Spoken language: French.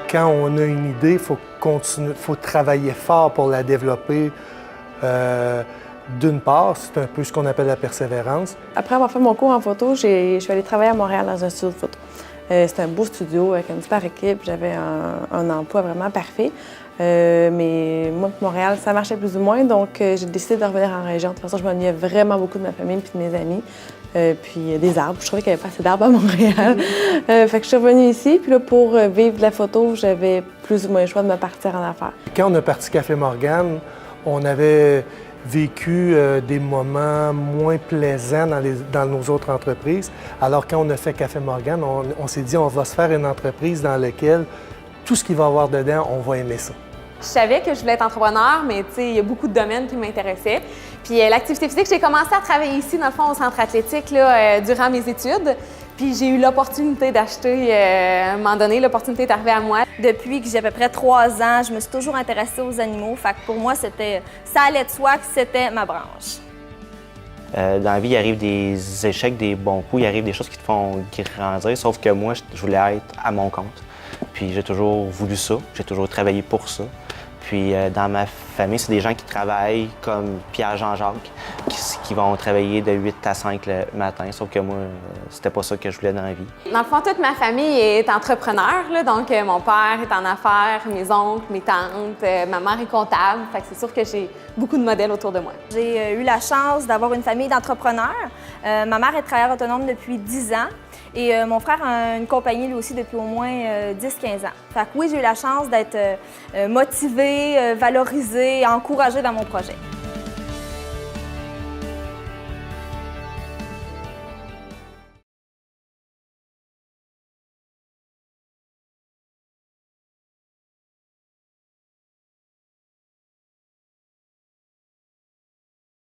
quand on a une idée, il faut continuer, faut travailler fort pour la développer. D'une part, c'est un peu ce qu'on appelle la persévérance. Après avoir fait mon cours en photo, je suis allée travailler à Montréal dans un studio de photo. C'était un beau studio avec une super équipe. J'avais un emploi vraiment parfait. Mais moi, Montréal, ça marchait plus ou moins, donc j'ai décidé de revenir en région. De toute façon, je m'ennuyais vraiment beaucoup de ma famille et de mes amis. Puis des arbres. Je trouvais qu'il n'y avait pas assez d'arbres à Montréal. Fait que je suis revenue ici. Puis là, pour vivre de la photo, j'avais plus ou moins le choix de me partir en affaires. Quand on a parti Café Morgane, on avait vécu des moments moins plaisants dans nos autres entreprises. Alors, quand on a fait Café Morgane, on s'est dit on va se faire une entreprise dans laquelle tout ce qu'il va y avoir dedans, on va aimer ça. Je savais que je voulais être entrepreneur, mais il y a beaucoup de domaines qui m'intéressaient. Puis l'activité physique, j'ai commencé à travailler ici, dans le fond, au centre athlétique, là, durant mes études. Puis j'ai eu l'opportunité d'acheter, à un moment donné, l'opportunité est arrivée à moi. Depuis que j'ai à peu près 3 ans, je me suis toujours intéressée aux animaux. Fait que pour moi, ça allait de soi que c'était ma branche. Dans la vie, il arrive des échecs, des bons coups, il arrive des choses qui te font grandir, sauf que moi, je voulais être à mon compte. Puis j'ai toujours voulu ça, j'ai toujours travaillé pour ça. Puis dans ma famille, c'est des gens qui travaillent comme Pierre-Jean-Jacques, qui vont travailler de 8 à 5 le matin, sauf que moi, c'était pas ça que je voulais dans la vie. Dans le fond, toute ma famille est entrepreneur, là, donc mon père est en affaires, mes oncles, mes tantes, ma mère est comptable, fait que c'est sûr que j'ai beaucoup de modèles autour de moi. J'ai eu la chance d'avoir une famille d'entrepreneurs. Ma mère est travailleuse autonome depuis 10 ans. Et mon frère a une compagnie, lui aussi, depuis au moins 10-15 ans. Fait que oui, j'ai eu la chance d'être motivée, valorisée, encouragée dans mon projet.